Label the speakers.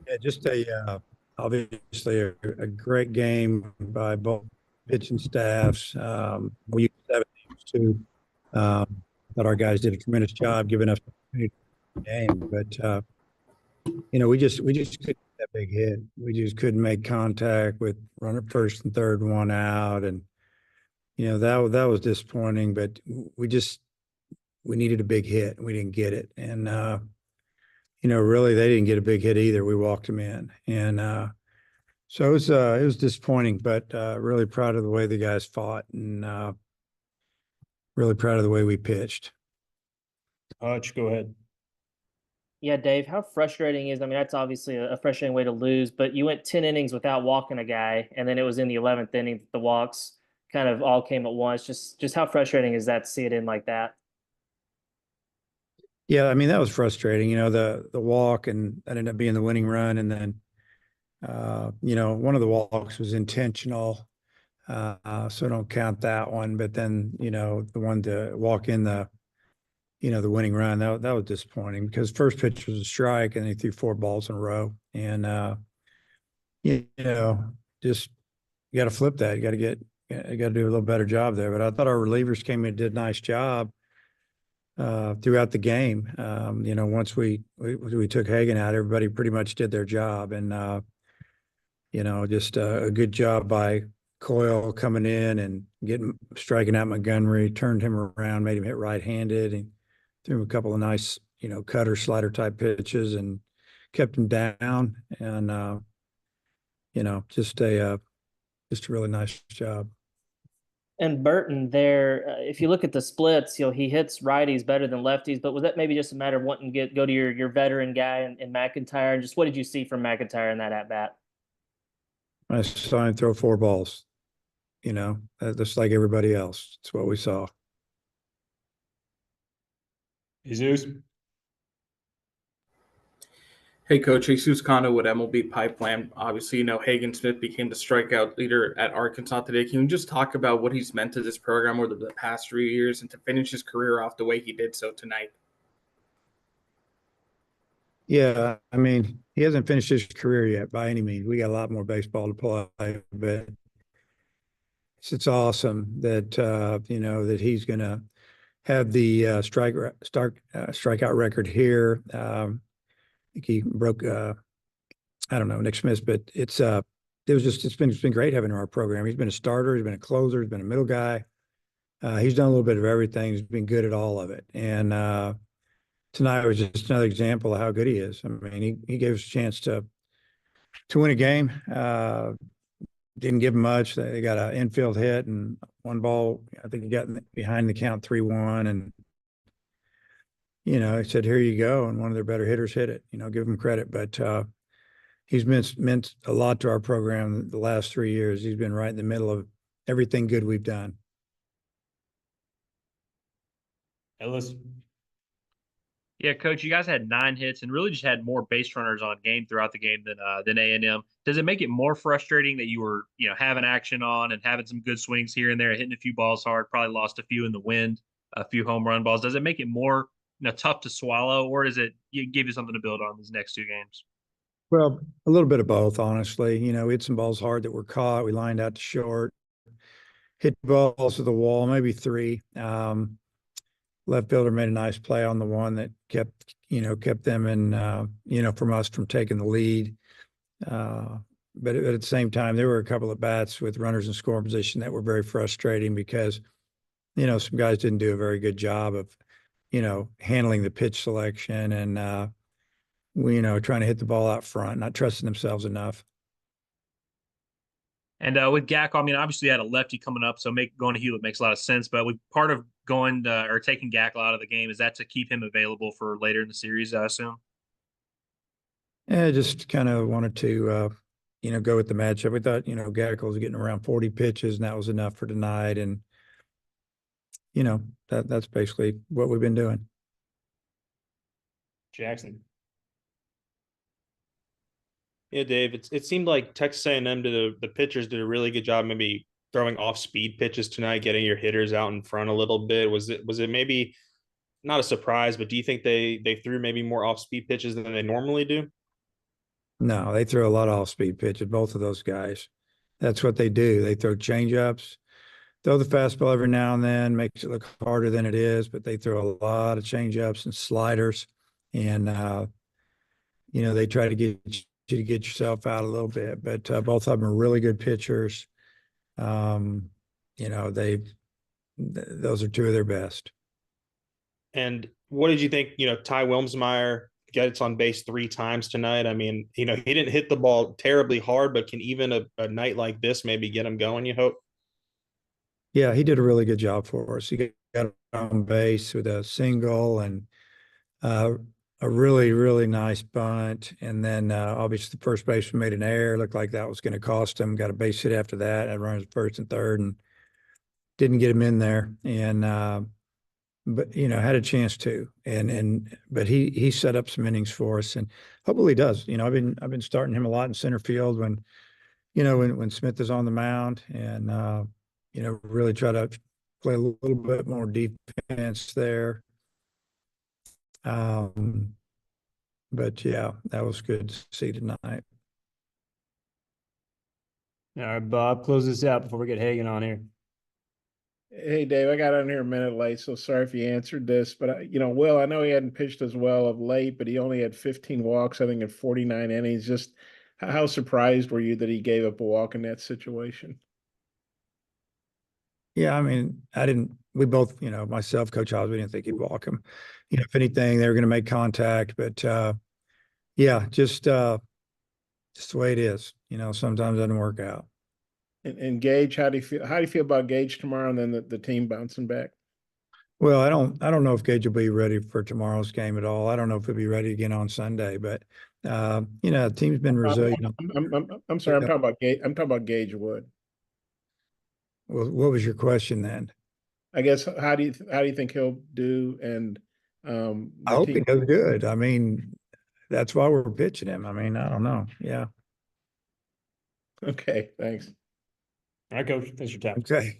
Speaker 1: Yeah, just obviously a great game by both pitching staffs. We used 7 innings too. But our guys did a tremendous job giving us the game. But we just couldn't get that big hit. We just couldn't make contact with runner first and third, one out, and that was disappointing. But we needed a big hit, and we didn't get it. And really, they didn't get a big hit either. We walked them in, and so it was disappointing. But really proud of the way the guys fought, and really proud of the way we pitched.
Speaker 2: Hutch, go ahead.
Speaker 3: Yeah, Dave, how frustrating is, I mean, that's obviously a frustrating way to lose, but you went 10 innings without walking a guy, and then it was in the 11th inning that the walks kind of all came at once. Just how frustrating is that to see it in like that?
Speaker 1: Yeah, I mean, that was frustrating. The walk, and that ended up being the winning run, and then one of the walks was intentional, so don't count that one. But then the one to walk in the winning run, that was disappointing because first pitch was a strike and they threw 4 balls in a row. And, just you got to flip that. You got to do a little better job there. But I thought our relievers came in and did a nice job throughout the game. Once we took Hagen out, everybody pretty much did their job. And, just a good job by Coyle coming in and striking out Montgomery, turned him around, made him hit right-handed, and threw him a couple of nice, cutter slider type pitches and kept him down. And, just a really nice job.
Speaker 3: And Burton there, if you look at the splits, he hits righties better than lefties, but was that maybe just a matter of wanting to go to your veteran guy in McIntyre? And just what did you see from McIntyre in that at-bat?
Speaker 1: I saw him throw 4 balls, just like everybody else. It's what we saw.
Speaker 2: Jesus.
Speaker 4: Hey, Coach, Jesus Kondo with MLB Pipeline. Obviously, Hagen Smith became the strikeout leader at Arkansas today. Can you just talk about what he's meant to this program over the past 3 years and to finish his career off the way he did so tonight?
Speaker 1: Yeah, I mean, he hasn't finished his career yet by any means. We got a lot more baseball to play, but it's awesome that that he's going to have the strikeout record here. I think he broke I don't know Nick Smith, but it's been great having him in our program. He's been a starter, he's been a closer, he's been a middle guy. He's done a little bit of everything. He's been good at all of it, and tonight was just another example of how good he is. I mean, he gave us a chance to win a game. Didn't give him much. They got an infield hit and 1 ball. I think he got behind the count 3-1, and he said, "Here you go." And one of their better hitters hit it. Give him credit, but he's meant a lot to our program the last 3 years. He's been right in the middle of everything good we've done.
Speaker 2: Ellis.
Speaker 5: Yeah, Coach, you guys had 9 hits and really just had more base runners on game throughout the game than A&M. Does it make it more frustrating that you were, having action on and having some good swings here and there, hitting a few balls hard, probably lost a few in the wind, a few home run balls? Does it make it more, tough to swallow, or does it give you something to build on these next 2 games?
Speaker 1: Well, a little bit of both, honestly. We hit some balls hard that were caught. We lined out to short, hit balls to the wall, maybe 3. Left fielder made a nice play on the one that kept them in, from us from taking the lead. But at the same time, there were a couple of bats with runners in scoring position that were very frustrating because, some guys didn't do a very good job of, handling the pitch selection and, trying to hit the ball out front, not trusting themselves enough.
Speaker 5: And with Gak, I mean, obviously you had a lefty coming up, so going to Hewlett makes a lot of sense. But part of going or taking Gak out of the game, is that to keep him available for later in the series, I assume?
Speaker 1: Yeah, I just kind of wanted to, go with the matchup. We thought, Gak was getting around 40 pitches, and that was enough for tonight. And, that's basically what we've been doing.
Speaker 2: Jackson.
Speaker 6: Yeah, Dave, it seemed like Texas A&M the pitchers did a really good job maybe throwing off speed pitches tonight, getting your hitters out in front a little bit. Was it maybe not a surprise, but do you think they threw maybe more off speed pitches than they normally do?
Speaker 1: No, they throw a lot of off-speed pitches, both of those guys. That's what they do. They throw change-ups, throw the fastball every now and then, makes it look harder than it is, but they throw a lot of change-ups and sliders. And, they try to get you to get yourself out a little bit. But both of them are really good pitchers. Those are two of their best.
Speaker 6: And what did you think? Ty Wilmsmeyer gets on base 3 times tonight. I mean, he didn't hit the ball terribly hard, but can even a night like this maybe get him going, you hope?
Speaker 1: Yeah, he did a really good job for us. He got on base with a single and a really, really nice bunt. And then obviously the first baseman made an error. Looked like that was going to cost him. Got a base hit after that. I runs first and third and didn't get him in there. And but had a chance to. But he set up some innings for us, and hopefully he does. I've been starting him a lot in center field when Smith is on the mound, and really try to play a little bit more defense there. But yeah, that was good to see tonight.
Speaker 2: All right, Bob, close this out before we get Hagen on here.
Speaker 7: Hey, Dave, I got on here a minute late, so sorry if you answered this, but Will, I know he hadn't pitched as well of late, but he only had 15 walks, I think, in 49 innings. Just how surprised were you that he gave up a walk in that situation?
Speaker 1: Yeah, I mean, we both, myself, Coach Hobbs, we didn't think he'd walk him. If anything, they were going to make contact, but yeah, just the way it is. Sometimes it doesn't work out.
Speaker 7: And Gage, how do you feel? How do you feel about Gage tomorrow, and then the team bouncing back?
Speaker 1: Well, I don't know if Gage will be ready for tomorrow's game at all. I don't know if he'll be ready again on Sunday, but the team's been resilient.
Speaker 7: I'm sorry, I'm talking about Gage. I'm talking about Gage Wood.
Speaker 1: Well, what was your question then?
Speaker 7: I guess how do you think he'll do? And
Speaker 1: I hope he does good. I mean, that's why we're pitching him. I mean, I don't know. Yeah.
Speaker 7: Okay, thanks.
Speaker 2: All right, Coach, thanks for your time.
Speaker 1: Okay.